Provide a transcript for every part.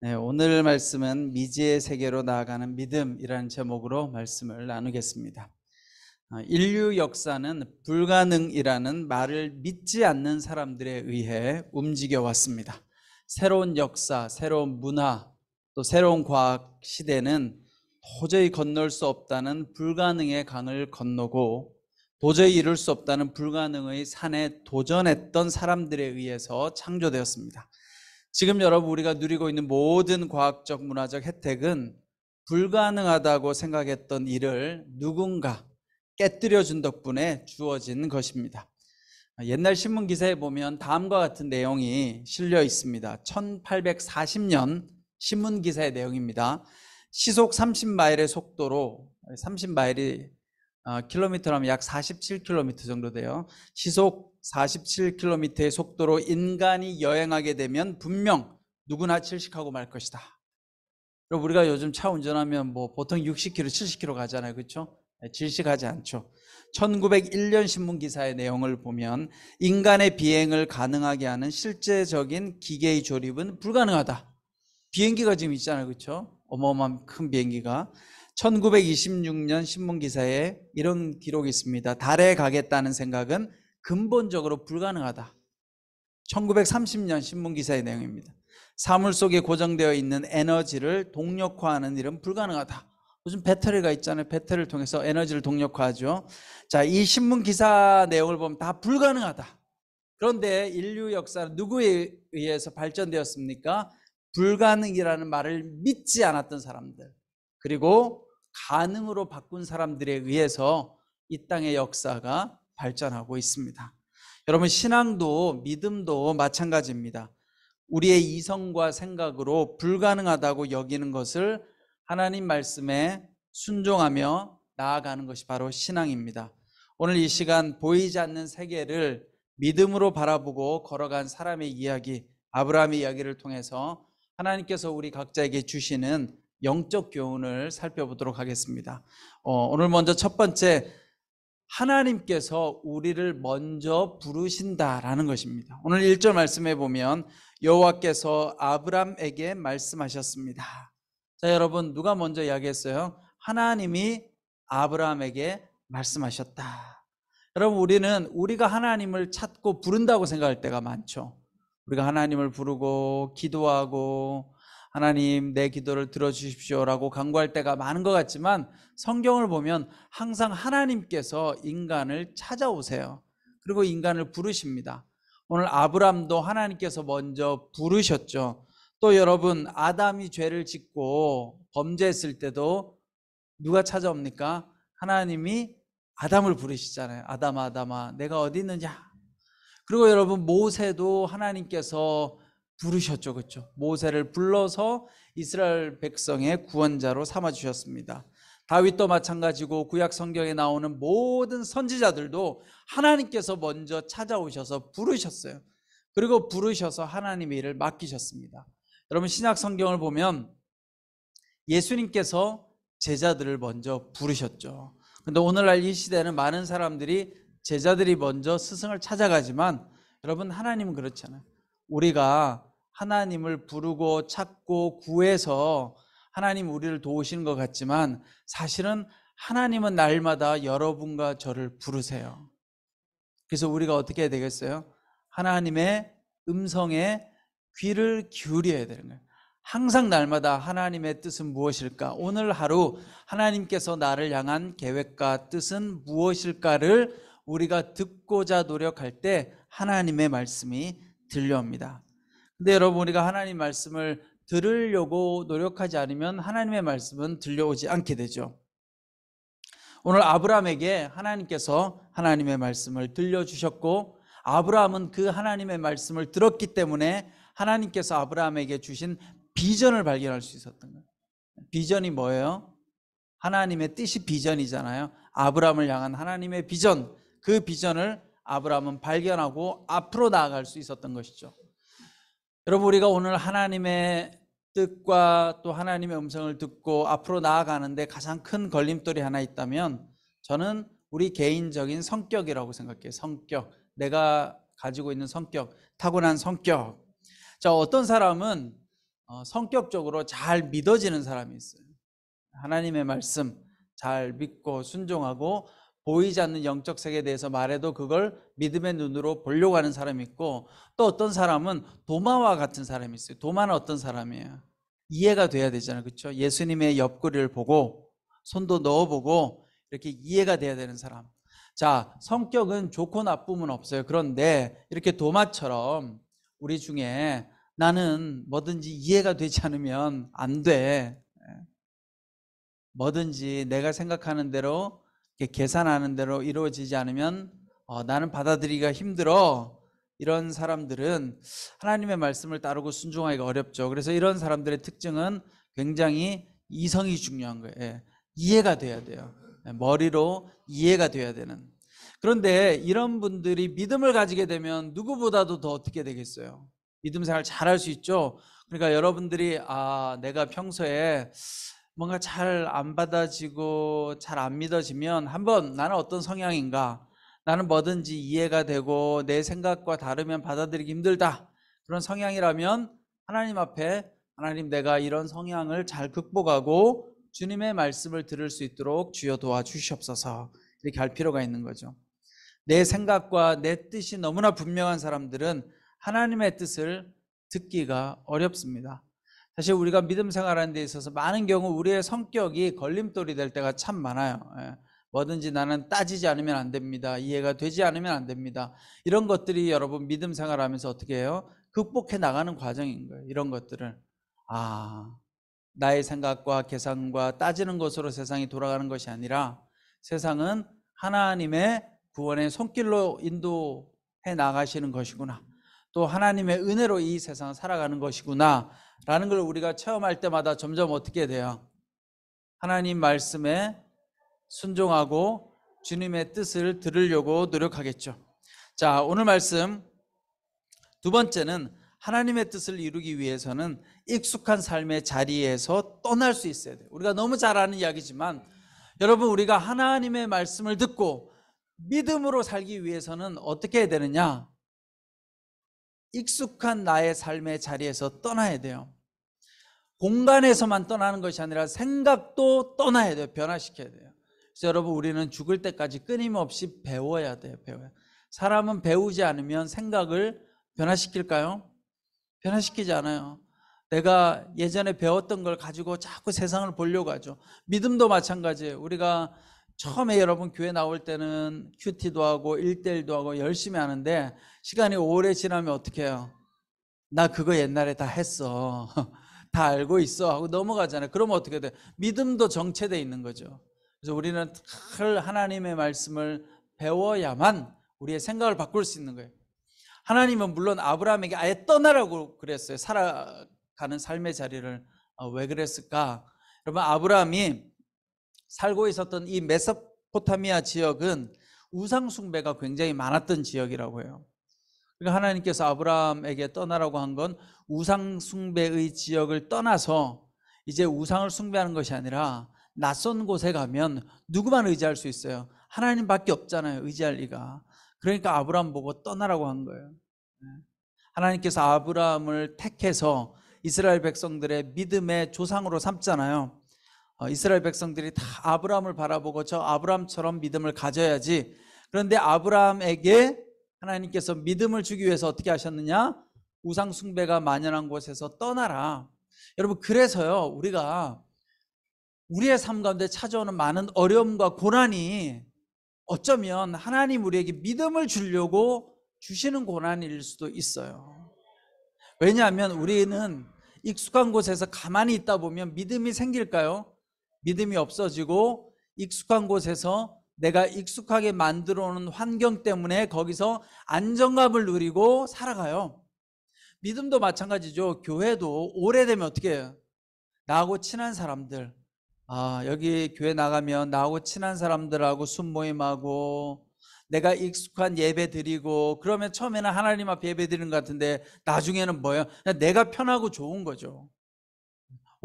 네, 오늘 말씀은 미지의 세계로 나아가는 믿음이라는 제목으로 말씀을 나누겠습니다. 인류 역사는 불가능이라는 말을 믿지 않는 사람들에 의해 움직여 왔습니다. 새로운 역사, 새로운 문화, 또 새로운 과학 시대는 도저히 건널 수 없다는 불가능의 강을 건너고 도저히 이룰 수 없다는 불가능의 산에 도전했던 사람들에 의해서 창조되었습니다. 지금 여러분 우리가 누리고 있는 모든 과학적 문화적 혜택은 불가능하다고 생각했던 일을 누군가 깨뜨려 준 덕분에 주어진 것입니다. 옛날 신문 기사에 보면 다음과 같은 내용이 실려 있습니다. 1840년 신문 기사의 내용입니다. 시속 30마일의 속도로 30마일이 킬로미터라면 약 47km 정도 돼요. 시속 47km의 속도로 인간이 여행하게 되면 분명 누구나 질식하고 말 것이다. 그리고 우리가 요즘 차 운전하면 보통 60km, 70km 가잖아요. 그렇죠? 질식하지 않죠. 1901년 신문 기사의 내용을 보면 인간의 비행을 가능하게 하는 실제적인 기계의 조립은 불가능하다. 비행기가 지금 있잖아요. 그렇죠? 어마어마한 큰 비행기가. 1926년 신문 기사에 이런 기록이 있습니다. 달에 가겠다는 생각은 근본적으로 불가능하다. 1930년 신문 기사의 내용입니다. 사물 속에 고정되어 있는 에너지를 동력화하는 일은 불가능하다. 요즘 배터리가 있잖아요. 배터리를 통해서 에너지를 동력화하죠. 자, 이 신문 기사 내용을 보면 다 불가능하다. 그런데 인류 역사는 누구에 의해서 발전되었습니까? 불가능이라는 말을 믿지 않았던 사람들, 그리고 가능으로 바꾼 사람들에 의해서 이 땅의 역사가 발전하고 있습니다. 여러분, 신앙도 믿음도 마찬가지입니다. 우리의 이성과 생각으로 불가능하다고 여기는 것을 하나님 말씀에 순종하며 나아가는 것이 바로 신앙입니다. 오늘 이 시간 보이지 않는 세계를 믿음으로 바라보고 걸어간 사람의 이야기, 아브라함의 이야기를 통해서 하나님께서 우리 각자에게 주시는 영적 교훈을 살펴보도록 하겠습니다. 오늘 먼저 첫 번째, 하나님께서 우리를 먼저 부르신다라는 것입니다. 오늘 1절 말씀해 보면 여호와께서 아브람에게 말씀하셨습니다. 자, 여러분, 누가 먼저 이야기했어요? 하나님이 아브람에게 말씀하셨다. 여러분, 우리가 하나님을 찾고 부른다고 생각할 때가 많죠. 우리가 하나님을 부르고 기도하고 하나님 내 기도를 들어주십시오라고 간구할 때가 많은 것 같지만 성경을 보면 항상 하나님께서 인간을 찾아오세요. 그리고 인간을 부르십니다. 오늘 아브람도 하나님께서 먼저 부르셨죠. 또 여러분, 아담이 죄를 짓고 범죄했을 때도 누가 찾아옵니까? 하나님이 아담을 부르시잖아요. 아담아, 아담아, 내가 어디 있느냐? 그리고 여러분, 모세도 하나님께서 부르셨죠. 그렇죠? 모세를 불러서 이스라엘 백성의 구원자로 삼아 주셨습니다. 다윗도 마찬가지고 구약 성경에 나오는 모든 선지자들도 하나님께서 먼저 찾아오셔서 부르셨어요. 그리고 부르셔서 하나님의 일을 맡기셨습니다. 여러분, 신약 성경을 보면 예수님께서 제자들을 먼저 부르셨죠. 그런데 오늘날 이 시대는 많은 사람들이 제자들이 먼저 스승을 찾아가지만 여러분, 하나님은 그렇잖아요. 우리가 하나님을 부르고 찾고 구해서 하나님 우리를 도우시는 것 같지만 사실은 하나님은 날마다 여러분과 저를 부르세요. 그래서 우리가 어떻게 해야 되겠어요? 하나님의 음성에 귀를 기울여야 되는 거예요. 항상 날마다 하나님의 뜻은 무엇일까? 오늘 하루 하나님께서 나를 향한 계획과 뜻은 무엇일까를 우리가 듣고자 노력할 때 하나님의 말씀이 들려옵니다. 근데 여러분, 우리가 하나님 말씀을 들으려고 노력하지 않으면 하나님의 말씀은 들려오지 않게 되죠. 오늘 아브라함에게 하나님께서 하나님의 말씀을 들려주셨고, 아브라함은 그 하나님의 말씀을 들었기 때문에 하나님께서 아브라함에게 주신 비전을 발견할 수 있었던 거예요. 비전이 뭐예요? 하나님의 뜻이 비전이잖아요. 아브라함을 향한 하나님의 비전, 그 비전을 아브라함은 발견하고 앞으로 나아갈 수 있었던 것이죠. 여러분, 우리가 오늘 하나님의 뜻과 또 하나님의 음성을 듣고 앞으로 나아가는데 가장 큰 걸림돌이 하나 있다면 저는 우리 개인적인 성격이라고 생각해요. 성격, 내가 가지고 있는 성격, 타고난 성격. 자, 어떤 사람은 성격적으로 잘 믿어지는 사람이 있어요. 하나님의 말씀 잘 믿고 순종하고 보이지 않는 영적 세계에 대해서 말해도 그걸 믿음의 눈으로 보려고 하는 사람이 있고, 또 어떤 사람은 도마와 같은 사람이 있어요. 도마는 어떤 사람이에요? 이해가 돼야 되잖아요. 그렇죠? 예수님의 옆구리를 보고 손도 넣어보고 이렇게 이해가 돼야 되는 사람. 자, 성격은 좋고 나쁨은 없어요. 그런데 이렇게 도마처럼 우리 중에 나는 뭐든지 이해가 되지 않으면 안 돼. 뭐든지 내가 생각하는 대로 계산하는 대로 이루어지지 않으면 나는 받아들이기가 힘들어. 이런 사람들은 하나님의 말씀을 따르고 순종하기가 어렵죠. 그래서 이런 사람들의 특징은 굉장히 이성이 중요한 거예요. 예. 이해가 돼야 돼요. 머리로 이해가 돼야 되는. 그런데 이런 분들이 믿음을 가지게 되면 누구보다도 더 어떻게 되겠어요? 믿음 생활 잘할 수 있죠. 그러니까 여러분들이 내가 평소에 뭔가 잘 안 받아지고 잘 안 믿어지면 한번 나는 어떤 성향인가, 나는 뭐든지 이해가 되고 내 생각과 다르면 받아들이기 힘들다, 그런 성향이라면 하나님 앞에 하나님, 내가 이런 성향을 잘 극복하고 주님의 말씀을 들을 수 있도록 주여 도와주시옵소서, 이렇게 할 필요가 있는 거죠. 내 생각과 내 뜻이 너무나 분명한 사람들은 하나님의 뜻을 듣기가 어렵습니다. 사실 우리가 믿음 생활하는 데 있어서 많은 경우 우리의 성격이 걸림돌이 될 때가 참 많아요. 뭐든지 나는 따지지 않으면 안 됩니다. 이해가 되지 않으면 안 됩니다. 이런 것들이 여러분 믿음 생활하면서 어떻게 해요? 극복해 나가는 과정인 거예요. 이런 것들을 나의 생각과 계산과 따지는 것으로 세상이 돌아가는 것이 아니라 세상은 하나님의 구원의 손길로 인도해 나가시는 것이구나, 또 하나님의 은혜로 이 세상을 살아가는 것이구나 라는 걸 우리가 체험할 때마다 점점 어떻게 돼요? 하나님 말씀에 순종하고 주님의 뜻을 들으려고 노력하겠죠. 자, 오늘 말씀 두 번째는 하나님의 뜻을 이루기 위해서는 익숙한 삶의 자리에서 떠날 수 있어야 돼요. 우리가 너무 잘 아는 이야기지만 여러분, 우리가 하나님의 말씀을 듣고 믿음으로 살기 위해서는 어떻게 해야 되느냐? 익숙한 나의 삶의 자리에서 떠나야 돼요. 공간에서만 떠나는 것이 아니라 생각도 떠나야 돼요. 변화시켜야 돼요. 그래서 여러분, 우리는 죽을 때까지 끊임없이 배워야 돼요. 배워야. 사람은 배우지 않으면 생각을 변화시킬까요? 변화시키지 않아요. 내가 예전에 배웠던 걸 가지고 자꾸 세상을 보려고 하죠. 믿음도 마찬가지예요. 우리가 처음에 여러분 교회 나올 때는 큐티도 하고 1대1도 하고 열심히 하는데 시간이 오래 지나면 어떻게 해요? 나 그거 옛날에 다 했어. 다 알고 있어 하고 넘어가잖아요. 그러면 어떻게 돼? 믿음도 정체되어 있는 거죠. 그래서 우리는 하나님의 말씀을 배워야만 우리의 생각을 바꿀 수 있는 거예요. 하나님은 물론 아브라함에게 아예 떠나라고 그랬어요. 살아가는 삶의 자리를. 왜 그랬을까? 여러분, 아브라함이 살고 있었던 이 메소포타미아 지역은 우상 숭배가 굉장히 많았던 지역이라고 해요. 그러니까 하나님께서 아브라함에게 떠나라고 한 건 우상 숭배의 지역을 떠나서 이제 우상을 숭배하는 것이 아니라 낯선 곳에 가면 누구만 의지할 수 있어요? 하나님밖에 없잖아요. 의지할 리가. 그러니까 아브라함 보고 떠나라고 한 거예요. 하나님께서 아브라함을 택해서 이스라엘 백성들의 믿음의 조상으로 삼잖아요. 이스라엘 백성들이 다 아브라함을 바라보고 저 아브라함처럼 믿음을 가져야지. 그런데 아브라함에게 하나님께서 믿음을 주기 위해서 어떻게 하셨느냐? 우상 숭배가 만연한 곳에서 떠나라. 여러분, 그래서요, 우리가 우리의 삶 가운데 찾아오는 많은 어려움과 고난이 어쩌면 하나님 우리에게 믿음을 주려고 주시는 고난일 수도 있어요. 왜냐하면 우리는 익숙한 곳에서 가만히 있다 보면 믿음이 생길까요? 믿음이 없어지고 익숙한 곳에서 내가 익숙하게 만들어 놓은 환경 때문에 거기서 안정감을 누리고 살아가요. 믿음도 마찬가지죠. 교회도 오래되면 어떻게 해요? 나하고 친한 사람들, 여기 교회 나가면 나하고 친한 사람들하고 순모임하고 내가 익숙한 예배 드리고 그러면 처음에는 하나님 앞에 예배 드리는 것 같은데 나중에는 뭐예요? 그냥 내가 편하고 좋은 거죠.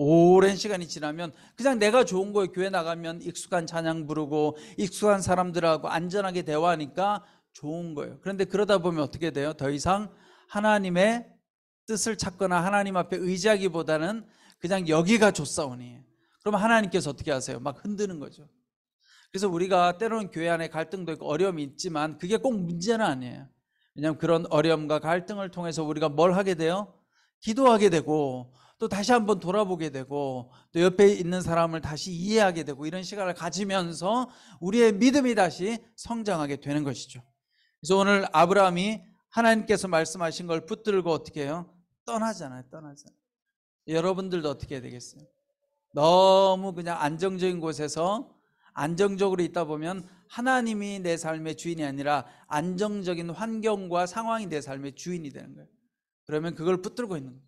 오랜 시간이 지나면 그냥 내가 좋은 거예요. 교회 나가면 익숙한 찬양 부르고 익숙한 사람들하고 안전하게 대화하니까 좋은 거예요. 그런데 그러다 보면 어떻게 돼요? 더 이상 하나님의 뜻을 찾거나 하나님 앞에 의지하기보다는 그냥 여기가 좋사오니, 그러면 하나님께서 어떻게 하세요? 막 흔드는 거죠. 그래서 우리가 때로는 교회 안에 갈등도 있고 어려움이 있지만 그게 꼭 문제는 아니에요. 왜냐하면 그런 어려움과 갈등을 통해서 우리가 뭘 하게 돼요? 기도하게 되고, 또 다시 한번 돌아보게 되고, 또 옆에 있는 사람을 다시 이해하게 되고, 이런 시간을 가지면서 우리의 믿음이 다시 성장하게 되는 것이죠. 그래서 오늘 아브라함이 하나님께서 말씀하신 걸 붙들고 어떻게 해요? 떠나잖아요. 여러분들도 어떻게 해야 되겠어요? 너무 그냥 안정적인 곳에서 안정적으로 있다 보면 하나님이 내 삶의 주인이 아니라 안정적인 환경과 상황이 내 삶의 주인이 되는 거예요. 그러면 그걸 붙들고 있는 거예요.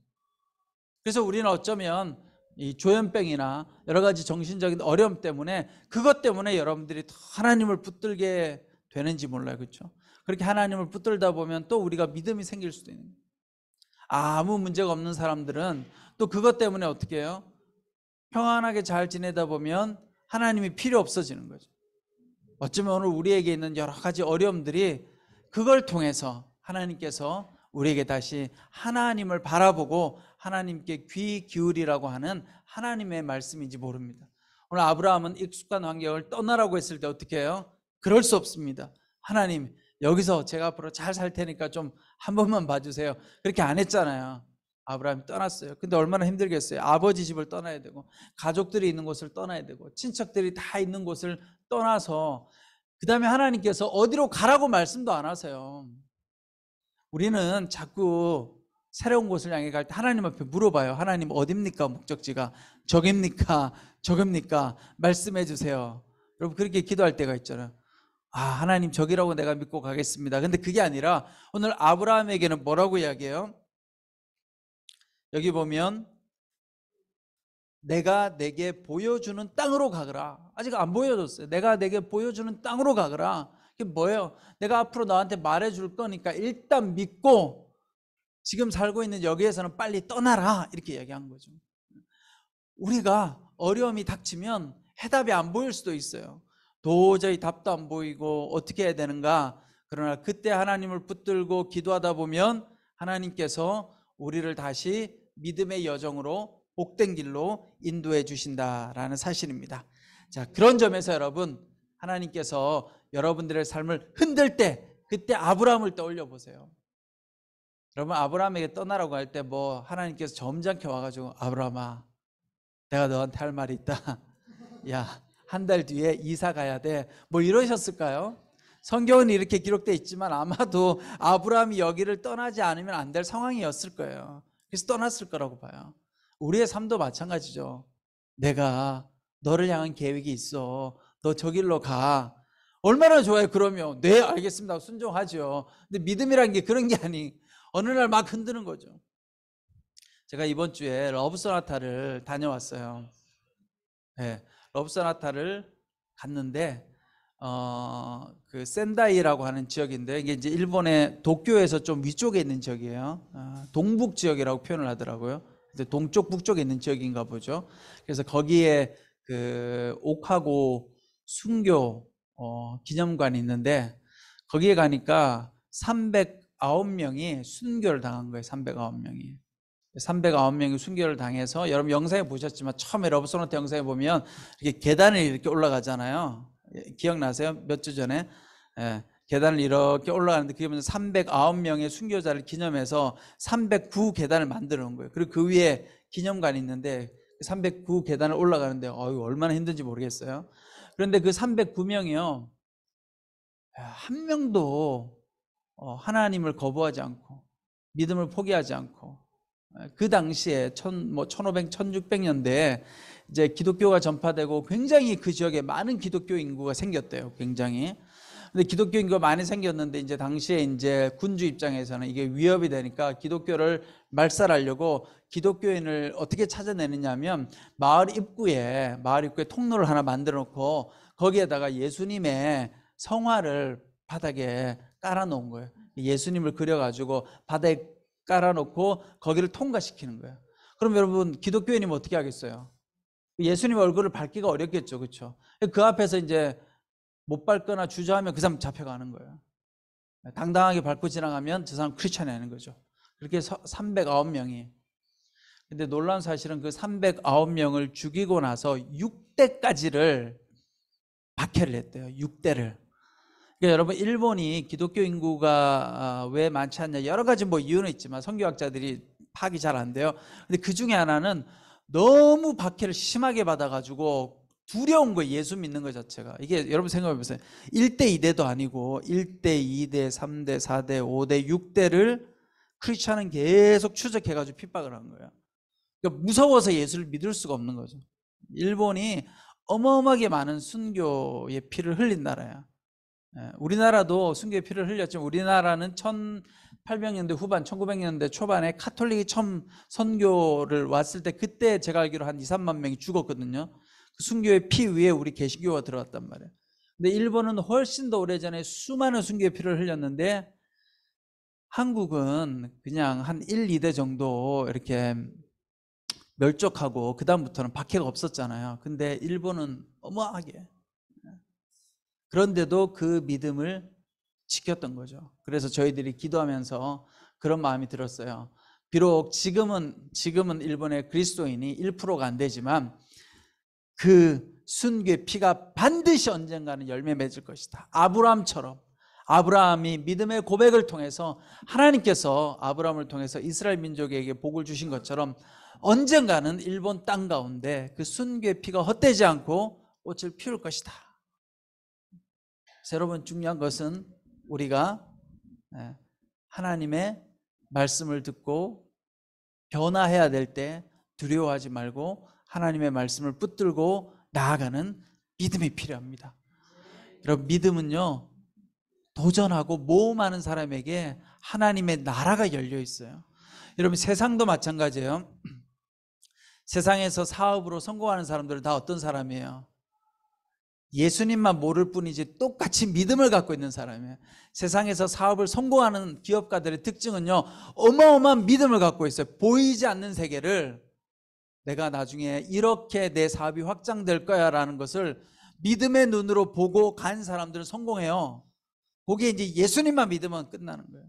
그래서 우리는 어쩌면 이 조현병이나 여러 가지 정신적인 어려움 때문에, 그것 때문에 여러분들이 더 하나님을 붙들게 되는지 몰라요. 그렇죠? 그렇게 하나님을 붙들다 보면 또 우리가 믿음이 생길 수도 있는 거예요. 아무 문제가 없는 사람들은 또 그것 때문에 어떻게 해요? 평안하게 잘 지내다 보면 하나님이 필요 없어지는 거죠. 어쩌면 오늘 우리에게 있는 여러 가지 어려움들이 그걸 통해서 하나님께서 우리에게 다시 하나님을 바라보고 하나님께 귀 기울이라고 하는 하나님의 말씀인지 모릅니다. 오늘 아브라함은 익숙한 환경을 떠나라고 했을 때 어떻게 해요? 그럴 수 없습니다. 하나님, 여기서 제가 앞으로 잘 살 테니까 좀 한 번만 봐주세요. 그렇게 안 했잖아요. 아브라함이 떠났어요. 근데 얼마나 힘들겠어요. 아버지 집을 떠나야 되고, 가족들이 있는 곳을 떠나야 되고, 친척들이 다 있는 곳을 떠나서, 그 다음에 하나님께서 어디로 가라고 말씀도 안 하세요. 우리는 자꾸 새로운 곳을 향해 갈 때 하나님 앞에 물어봐요. 하나님 어딥니까? 목적지가 저깁니까? 저깁니까? 말씀해 주세요. 여러분 그렇게 기도할 때가 있잖아요. 하나님 저기라고 내가 믿고 가겠습니다. 근데 그게 아니라 오늘 아브라함에게는 뭐라고 이야기해요? 여기 보면 내가 내게 보여주는 땅으로 가거라. 아직 안 보여줬어요. 내가 내게 보여주는 땅으로 가거라. 그게 뭐예요? 내가 앞으로 너한테 말해줄 거니까 일단 믿고 지금 살고 있는 여기에서는 빨리 떠나라. 이렇게 이야기한 거죠. 우리가 어려움이 닥치면 해답이 안 보일 수도 있어요. 도저히 답도 안 보이고 어떻게 해야 되는가. 그러나 그때 하나님을 붙들고 기도하다 보면 하나님께서 우리를 다시 믿음의 여정으로 복된 길로 인도해 주신다라는 사실입니다. 자, 그런 점에서 여러분, 하나님께서 여러분들의 삶을 흔들 때 그때 아브라함을 떠올려 보세요. 여러분 아브라함에게 떠나라고 할 때 뭐 하나님께서 점잖게 와가지고 아브라함아 내가 너한테 할 말이 있다. 야, 한 달 뒤에 이사 가야 돼. 뭐 이러셨을까요? 성경은 이렇게 기록되어 있지만 아마도 아브라함이 여기를 떠나지 않으면 안 될 상황이었을 거예요. 그래서 떠났을 거라고 봐요. 우리의 삶도 마찬가지죠. 내가 너를 향한 계획이 있어. 너 저 길로 가. 얼마나 좋아요. 그러면 네 알겠습니다. 순종하죠. 근데 믿음이란 게 그런 게 아니, 어느 날 막 흔드는 거죠. 제가 이번 주에 러브소나타를 다녀왔어요. 네, 러브소나타를 갔는데 그 센다이라고 하는 지역인데 이게 이제 일본의 도쿄에서 좀 위쪽에 있는 지역이에요. 동북 지역이라고 표현을 하더라고요. 동쪽 북쪽에 있는 지역인가 보죠. 그래서 거기에 그 옥하고 순교 기념관이 있는데 거기에 가니까 309명이 순교를 당한 거예요. 309명이 순교를 당해서, 여러분 영상에 보셨지만 처음에 러브소나타 영상에 보면 이렇게 계단을 이렇게 올라가잖아요. 기억나세요? 몇 주 전에 계단을 이렇게 올라가는데 그게 309명의 순교자를 기념해서 309 계단을 만들어 놓은 거예요. 그리고 그 위에 기념관이 있는데 309 계단을 올라가는데 얼마나 힘든지 모르겠어요. 그런데 그 309명이요 한 명도 하나님을 거부하지 않고 믿음을 포기하지 않고, 그 당시에 1500, 1600년대에 이제 기독교가 전파되고 굉장히 그 지역에 많은 기독교 인구가 생겼대요. 굉장히. 근데 기독교 인구가 많이 생겼는데 이제 당시에 이제 군주 입장에서는 이게 위협이 되니까 기독교를 말살하려고 기독교인을 어떻게 찾아내느냐 하면 마을 입구에 통로를 하나 만들어 놓고 거기에다가 예수님의 성화를 바닥에 깔아 놓은 거예요. 예수님을 그려가지고 바닥에 깔아놓고 거기를 통과시키는 거예요. 그럼 여러분 기독교인이면 어떻게 하겠어요? 예수님 얼굴을 밟기가 어렵겠죠. 그렇죠? 그 앞에서 이제 못 밟거나 주저하면 그 사람 잡혀가는 거예요. 당당하게 밟고 지나가면 저 사람 크리스찬이 아닌 거죠. 그렇게 309명이. 근데 놀라운 사실은 그 309명을 죽이고 나서 6대까지를 박해를 했대요. 6대를. 그러니까 여러분, 일본이 기독교 인구가 왜 많지 않냐, 여러 가지 뭐 이유는 있지만 선교학자들이 파악이 잘 안 돼요. 근데 그 중에 하나는 너무 박해를 심하게 받아가지고 두려운 거예요. 예수 믿는 것 자체가. 이게 여러분 생각해 보세요. 1대 2대도 아니고 1대 2대 3대 4대 5대 6대를 크리스찬은 계속 추적해가지고 핍박을 한 거예요. 그러니까 무서워서 예수를 믿을 수가 없는 거죠. 일본이 어마어마하게 많은 순교의 피를 흘린 나라야. 우리나라도 순교의 피를 흘렸지만 우리나라는 1800년대 후반 1900년대 초반에 카톨릭이 처음 선교를 왔을 때 그때 제가 알기로 한 2, 3만 명이 죽었거든요. 그 순교의 피 위에 우리 개신교가 들어왔단 말이에요. 근데 일본은 훨씬 더 오래전에 수많은 순교의 피를 흘렸는데 한국은 그냥 한 1, 2대 정도 이렇게 멸족하고 그 다음부터는 박해가 없었잖아요. 근데 일본은 어마하게, 그런데도 그 믿음을 지켰던 거죠. 그래서 저희들이 기도하면서 그런 마음이 들었어요. 비록 지금은 일본의 그리스도인이 1%가 안 되지만 그 순교의 피가 반드시 언젠가는 열매 맺을 것이다. 아브라함처럼, 아브라함이 믿음의 고백을 통해서 하나님께서 아브라함을 통해서 이스라엘 민족에게 복을 주신 것처럼 언젠가는 일본 땅 가운데 그 순교의 피가 헛되지 않고 꽃을 피울 것이다. 여러분, 중요한 것은 우리가 하나님의 말씀을 듣고 변화해야 될 때 두려워하지 말고 하나님의 말씀을 붙들고 나아가는 믿음이 필요합니다. 여러분, 믿음은요, 도전하고 모험하는 사람에게 하나님의 나라가 열려 있어요. 여러분, 세상도 마찬가지예요. 세상에서 사업으로 성공하는 사람들은 다 어떤 사람이에요? 예수님만 모를 뿐이지 똑같이 믿음을 갖고 있는 사람이에요. 세상에서 사업을 성공하는 기업가들의 특징은요, 어마어마한 믿음을 갖고 있어요. 보이지 않는 세계를 내가 나중에 이렇게 내 사업이 확장될 거야 라는 것을 믿음의 눈으로 보고 간 사람들은 성공해요. 거기에 이제 예수님만 믿으면 끝나는 거예요.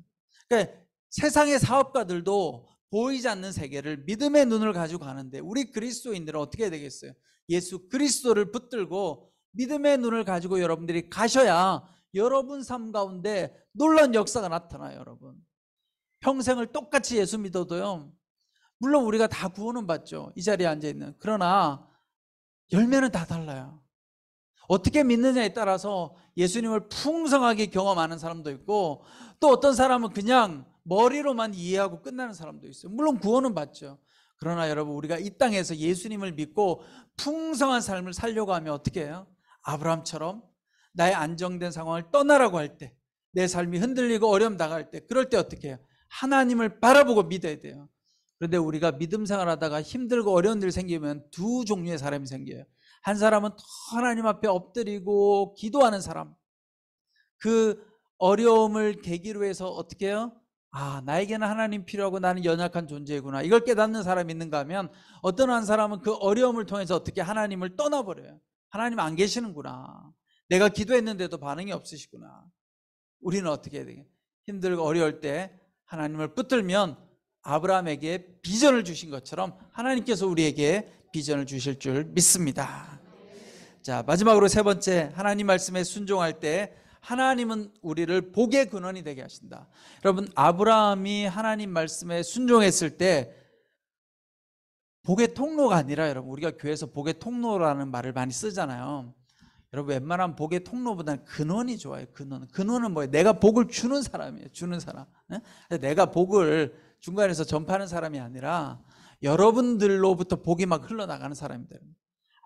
그러니까 세상의 사업가들도 보이지 않는 세계를 믿음의 눈을 가지고 가는데 우리 그리스도인들은 어떻게 해야 되겠어요? 예수 그리스도를 붙들고 믿음의 눈을 가지고 여러분들이 가셔야 여러분 삶 가운데 놀라운 역사가 나타나요. 여러분, 평생을 똑같이 예수 믿어도요, 물론 우리가 다 구원은 받죠. 이 자리에 앉아있는. 그러나 열매는 다 달라요. 어떻게 믿느냐에 따라서 예수님을 풍성하게 경험하는 사람도 있고, 또 어떤 사람은 그냥 머리로만 이해하고 끝나는 사람도 있어요. 물론 구원은 받죠. 그러나 여러분, 우리가 이 땅에서 예수님을 믿고 풍성한 삶을 살려고 하면 어떻게 해요? 아브라함처럼 나의 안정된 상황을 떠나라고 할 때, 내 삶이 흔들리고 어려움 당할 때, 그럴 때 어떻게 해요? 하나님을 바라보고 믿어야 돼요. 그런데 우리가 믿음 생활하다가 힘들고 어려운 일 생기면 두 종류의 사람이 생겨요. 한 사람은 더 하나님 앞에 엎드리고 기도하는 사람, 그 어려움을 계기로 해서 어떻게 해요? 아, 나에게는 하나님 필요하고 나는 연약한 존재구나, 이걸 깨닫는 사람이 있는가 하면, 어떤 한 사람은 그 어려움을 통해서 어떻게 하나님을 떠나버려요. 하나님 안 계시는구나, 내가 기도했는데도 반응이 없으시구나. 우리는 어떻게 해야 되겠어요? 힘들고 어려울 때 하나님을 붙들면 아브라함에게 비전을 주신 것처럼 하나님께서 우리에게 비전을 주실 줄 믿습니다. 자, 마지막으로 세 번째, 하나님 말씀에 순종할 때 하나님은 우리를 복의 근원이 되게 하신다. 여러분, 아브라함이 하나님 말씀에 순종했을 때 복의 통로가 아니라, 여러분, 우리가 교회에서 복의 통로라는 말을 많이 쓰잖아요. 여러분, 웬만한 복의 통로보다는 근원이 좋아요. 근원은 뭐예요? 내가 복을 주는 사람이에요. 주는 사람. 내가 복을 중간에서 전파하는 사람이 아니라 여러분들로부터 복이 막 흘러나가는 사람이 돼요.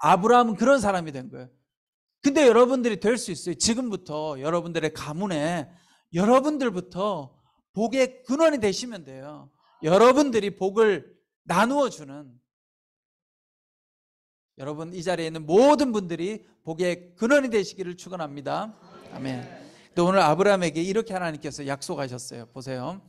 아브라함은 그런 사람이 된 거예요. 근데 여러분들이 될 수 있어요. 지금부터 여러분들의 가문에 여러분들부터 복의 근원이 되시면 돼요. 여러분들이 복을 나누어 주는, 여러분, 이 자리에 있는 모든 분들이 복의 근원이 되시기를 축원합니다. 아멘. 또 오늘 아브라함에게 이렇게 하나님께서 약속하셨어요. 보세요.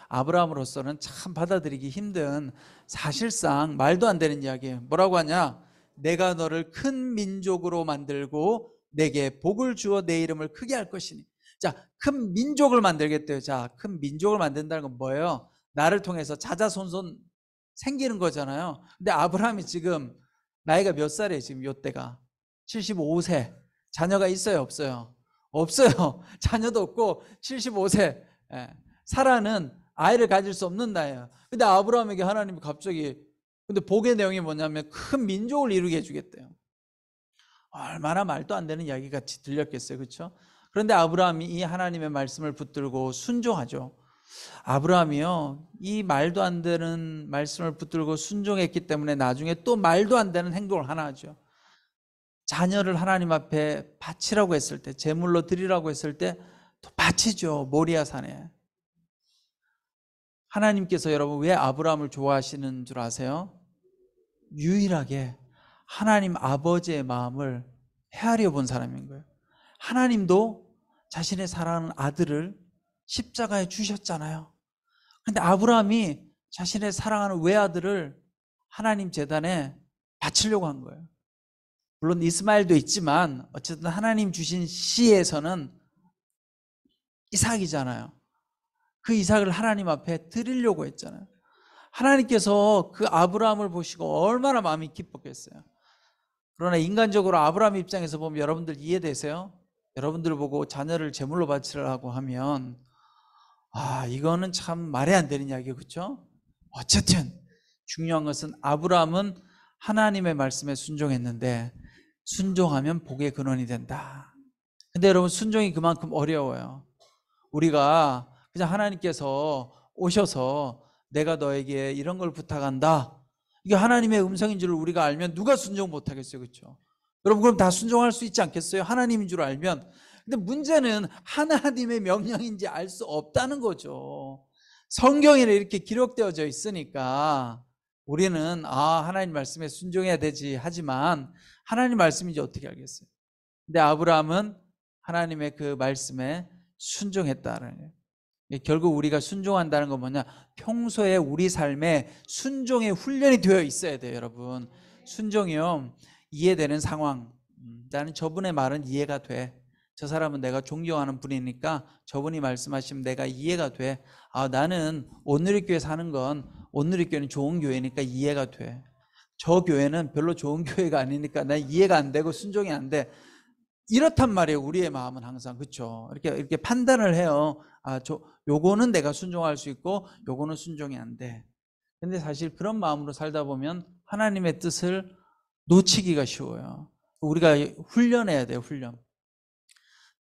아브라함으로서는 참 받아들이기 힘든, 사실상 말도 안 되는 이야기예요. 뭐라고 하냐? 내가 너를 큰 민족으로 만들고 내게 복을 주어 내 이름을 크게 할 것이니. 자, 큰 민족을 만들겠대요. 자, 큰 민족을 만든다는 건 뭐예요? 나를 통해서 자자손손 생기는 거잖아요. 근데 아브라함이 지금 나이가 몇 살이에요? 지금 요때가 75세. 자녀가 있어요, 없어요? 없어요. 자녀도 없고 75세. 예. 사라는 아이를 가질 수 없는 나이예요. 근데 아브라함에게 하나님이 갑자기, 근데 복의 내용이 뭐냐면 큰 민족을 이루게 해주겠대요. 얼마나 말도 안 되는 이야기 같이 들렸겠어요, 그렇죠? 그런데 아브라함이 이 하나님의 말씀을 붙들고 순종하죠. 아브라함이요, 이 말도 안 되는 말씀을 붙들고 순종했기 때문에 나중에 또 말도 안 되는 행동을 하나 하죠. 자녀를 하나님 앞에 바치라고 했을 때, 제물로 드리라고 했을 때 또 바치죠. 모리아 산에. 하나님께서 여러분 왜 아브라함을 좋아하시는 줄 아세요? 유일하게 하나님 아버지의 마음을 헤아려 본 사람인 거예요. 하나님도 자신의 사랑하는 아들을 십자가에 주셨잖아요. 근데 아브라함이 자신의 사랑하는 외아들을 하나님 제단에 바치려고 한 거예요. 물론 이스마엘도 있지만 어쨌든 하나님 주신 씨에서는 이삭이잖아요. 그 이삭을 하나님 앞에 드리려고 했잖아요. 하나님께서 그 아브라함을 보시고 얼마나 마음이 기뻤겠어요. 그러나 인간적으로 아브라함 입장에서 보면 여러분들 이해되세요? 여러분들 보고 자녀를 제물로 바치라고 하면 이거는 참 말이 안 되는 이야기예요, 그렇죠? 어쨌든 중요한 것은 아브라함은 하나님의 말씀에 순종했는데 순종하면 복의 근원이 된다. 근데 여러분 순종이 그만큼 어려워요. 우리가 그냥 하나님께서 오셔서 내가 너에게 이런 걸 부탁한다, 이게 하나님의 음성인 줄 우리가 알면 누가 순종 못하겠어요, 그렇죠? 여러분 그럼 다 순종할 수 있지 않겠어요? 하나님인 줄 알면. 근데 문제는 하나님의 명령인지 알 수 없다는 거죠. 성경에 이렇게 기록되어져 있으니까 우리는 하나님 말씀에 순종해야 되지 하지만 하나님 말씀인지 어떻게 알겠어요? 근데 아브라함은 하나님의 그 말씀에 순종했다는 거예요. 결국 우리가 순종한다는 건 뭐냐? 평소에 우리 삶에 순종의 훈련이 되어 있어야 돼요, 여러분. 순종이요, 이해되는 상황. 나는 저분의 말은 이해가 돼. 저 사람은 내가 존경하는 분이니까 저분이 말씀하시면 내가 이해가 돼. 나는 온누리교회 사는 건 온누리교회는 좋은 교회니까 이해가 돼. 저 교회는 별로 좋은 교회가 아니니까 나 이해가 안 되고 순종이 안 돼. 이렇단 말이에요. 우리의 마음은 항상. 그렇죠? 이렇게 판단을 해요. 요거는 내가 순종할 수 있고 요거는 순종이 안 돼. 근데 사실 그런 마음으로 살다 보면 하나님의 뜻을 놓치기가 쉬워요. 우리가 훈련해야 돼요. 훈련.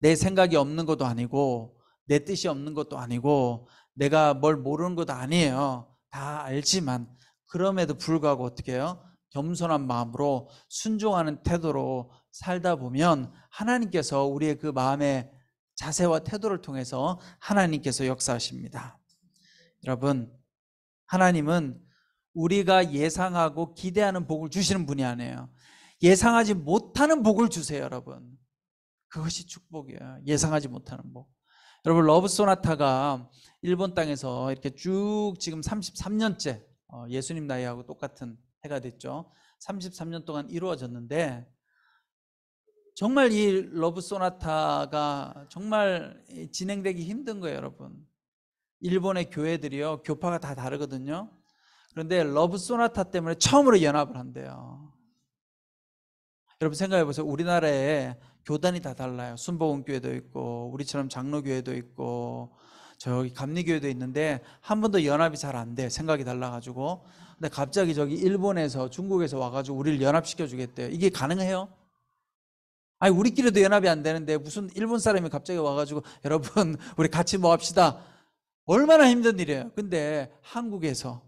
내 생각이 없는 것도 아니고 내 뜻이 없는 것도 아니고 내가 뭘 모르는 것도 아니에요. 다 알지만 그럼에도 불구하고 어떻게 해요? 겸손한 마음으로 순종하는 태도로 살다 보면 하나님께서 우리의 그 마음의 자세와 태도를 통해서 하나님께서 역사하십니다. 여러분, 하나님은 우리가 예상하고 기대하는 복을 주시는 분이 아니에요. 예상하지 못하는 복을 주세요, 여러분. 그것이 축복이에요. 예상하지 못하는 복. 여러분, 러브 소나타가 일본 땅에서 이렇게 쭉 지금 33년째 예수님 나이하고 똑같은 해가 됐죠. 33년 동안 이루어졌는데 정말 이 러브 소나타가 정말 진행되기 힘든 거예요, 여러분. 일본의 교회들이요, 교파가 다 다르거든요. 그런데 러브 소나타 때문에 처음으로 연합을 한대요. 여러분 생각해 보세요. 우리나라에 교단이 다 달라요. 순복음교회도 있고 우리처럼 장로교회도 있고 저기 감리교회도 있는데 한 번도 연합이 잘 안 돼. 생각이 달라가지고. 근데 갑자기 저기 일본에서 중국에서 와가지고 우리를 연합시켜 주겠대요. 이게 가능해요? 아니 우리끼리도 연합이 안 되는데 무슨 일본 사람이 갑자기 와가지고 여러분 우리 같이 뭐 합시다. 얼마나 힘든 일이에요. 근데 한국에서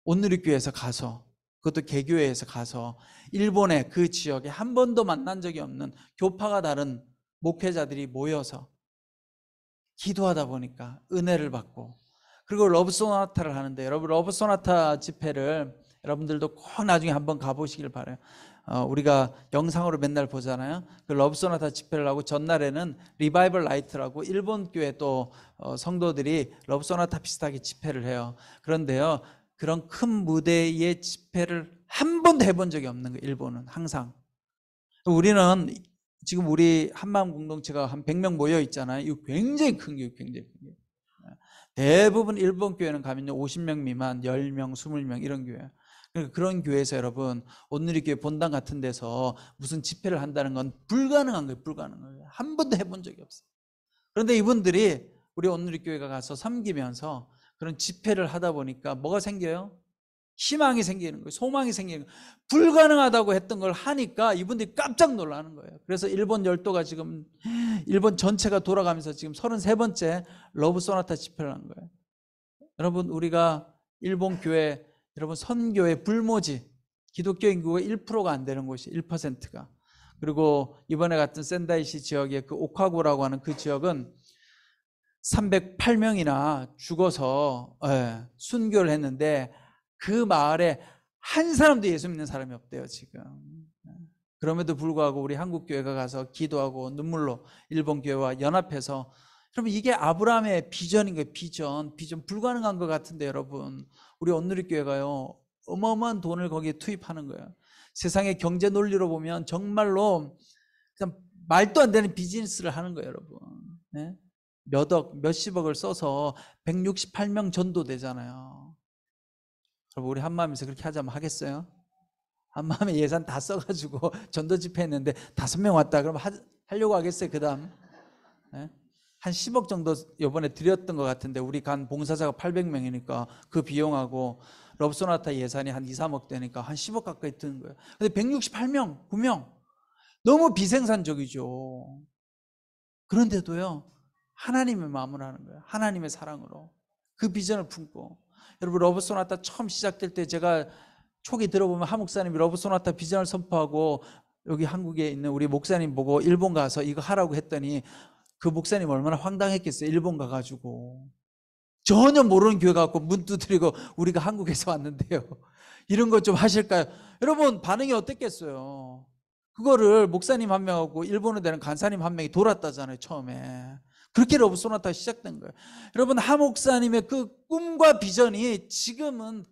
온누리교회에서 가서, 그것도 개교회에서 가서 일본의 그 지역에 한 번도 만난 적이 없는 교파가 다른 목회자들이 모여서 기도하다 보니까 은혜를 받고, 그리고 러브소나타를 하는데, 여러분 러브소나타 집회를 여러분들도 꼭 나중에 한번 가보시길 바라요. 우리가 영상으로 맨날 보잖아요. 그 러브소나타 집회를 하고 전날에는 리바이벌 나이트라고 일본 교회 또 성도들이 러브소나타 비슷하게 집회를 해요. 그런데요, 그런 큰 무대의 집회를 한 번도 해본 적이 없는 거예요. 일본은 항상. 우리는 지금 우리 한마음 공동체가 한 100명 모여 있잖아요. 이거 굉장히 큰 게 굉장히 큰 게. 대부분 일본 교회는 가면 50명 미만, 10명, 20명 이런 교회예요. 그러니까 그런 교회에서 여러분 온누리교회 본당 같은 데서 무슨 집회를 한다는 건 불가능한 거예요. 불가능한 거예요. 한 번도 해본 적이 없어요. 그런데 이분들이 우리 온누리교회가 가서 섬기면서 그런 집회를 하다 보니까 뭐가 생겨요? 희망이 생기는 거예요. 소망이 생기는 거예요. 불가능하다고 했던 걸 하니까 이분들이 깜짝 놀라는 거예요. 그래서 일본 열도가 지금 일본 전체가 돌아가면서 지금 33번째 러브 소나타 집회를 한 거예요. 여러분 우리가 일본 교회, 여러분 선교의 불모지, 기독교 인구가 1%가 안 되는 곳이 1%가. 그리고 이번에 같은 센다이시 지역의 그 오카고라고 하는 그 지역은 308명이나 죽어서 순교를 했는데 그 마을에 한 사람도 예수 믿는 사람이 없대요 지금. 그럼에도 불구하고 우리 한국교회가 가서 기도하고 눈물로 일본 교회와 연합해서, 여러분 이게 아브라함의 비전인 거예요. 비전 불가능한 것 같은데 여러분 우리 온누리교회가요 어마어마한 돈을 거기에 투입하는 거예요. 세상의 경제 논리로 보면 정말로 그냥 말도 안 되는 비즈니스를 하는 거예요 여러분. 네? 몇억 몇십억을 써서 168명 전도되잖아요. 여러분 우리 한마음에서 그렇게 하자면 하겠어요? 한마음에 예산 다 써가지고 전도 집회 했는데 5명 왔다 그러면 하려고 하겠어요? 그 다음 네? 한 10억 정도 이번에 드렸던 것 같은데 우리 간 봉사자가 800명이니까 그 비용하고 러브소나타 예산이 한 2, 3억 되니까 한 10억 가까이 드는 거예요. 근데 168명 9명 너무 비생산적이죠. 그런데도요 하나님의 마음을 하는 거예요. 하나님의 사랑으로 그 비전을 품고. 여러분 러브소나타 처음 시작될 때 제가 초기 들어보면 한 목사님이 러브소나타 비전을 선포하고 여기 한국에 있는 우리 목사님 보고 일본 가서 이거 하라고 했더니 그 목사님 얼마나 황당했겠어요. 일본 가가지고 전혀 모르는 교회 갖고 문 두드리고 우리가 한국에서 왔는데요 이런 것 좀 하실까요? 여러분 반응이 어땠겠어요? 그거를 목사님 한 명하고 일본에 되는 간사님 한 명이 돌았다잖아요 처음에. 그렇게 러브소나타가 시작된 거예요. 여러분 하 목사님의 그 꿈과 비전이 지금은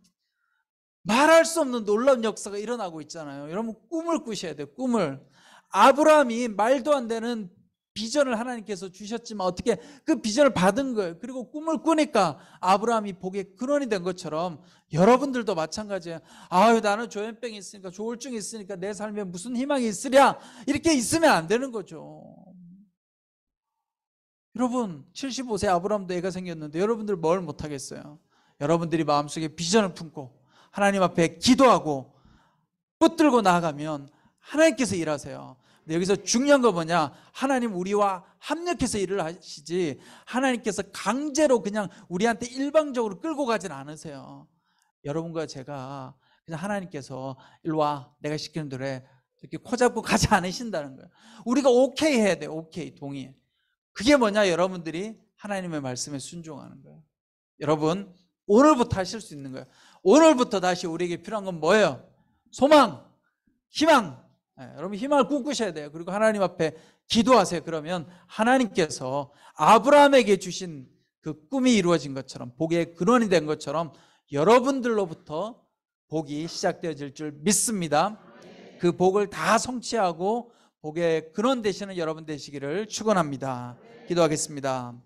말할 수 없는 놀라운 역사가 일어나고 있잖아요. 여러분 꿈을 꾸셔야 돼요. 꿈을. 아브라함이 말도 안 되는 비전을 하나님께서 주셨지만 어떻게 그 비전을 받은 거예요. 그리고 꿈을 꾸니까 아브라함이 복의 근원이 된 것처럼 여러분들도 마찬가지예요. 아유 나는 조현병이 있으니까 조울증이 있으니까 내 삶에 무슨 희망이 있으랴 이렇게 있으면 안 되는 거죠. 여러분 75세 아브라함도 애가 생겼는데 여러분들 뭘 못하겠어요? 여러분들이 마음속에 비전을 품고 하나님 앞에 기도하고 붙들고 나아가면 하나님께서 일하세요. 근데 여기서 중요한 건 뭐냐? 하나님 우리와 합력해서 일을 하시지 하나님께서 강제로 그냥 우리한테 일방적으로 끌고 가진 않으세요. 여러분과 제가 그냥 하나님께서 일로 와 내가 시키는 대로 해 이렇게 코 잡고 가지 않으신다는 거예요. 우리가 오케이 해야 돼요. 오케이 동의. 그게 뭐냐? 여러분들이 하나님의 말씀에 순종하는 거예요. 여러분 오늘부터 하실 수 있는 거예요. 오늘부터 다시 우리에게 필요한 건 뭐예요? 소망, 희망. 여러분 희망을 꿈꾸셔야 돼요. 그리고 하나님 앞에 기도하세요. 그러면 하나님께서 아브라함에게 주신 그 꿈이 이루어진 것처럼 복의 근원이 된 것처럼 여러분들로부터 복이 시작되어질 줄 믿습니다. 그 복을 다 성취하고 복의 근원 되시는 여러분 되시기를 축원합니다. 기도하겠습니다.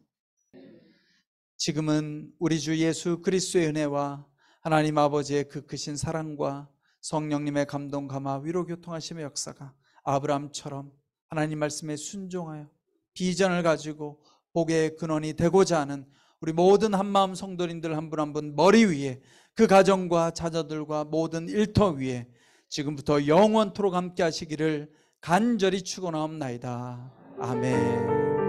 지금은 우리 주 예수 그리스도의 은혜와 하나님 아버지의 그 크신 사랑과 성령님의 감동 감화 위로 교통하심의 역사가 아브라함처럼 하나님 말씀에 순종하여 비전을 가지고 복의 근원이 되고자 하는 우리 모든 한마음 성도님들 한 분 한 분 머리 위에 그 가정과 자녀들과 모든 일터 위에 지금부터 영원토록 함께 하시기를 간절히 축원하옵나이다. 아멘.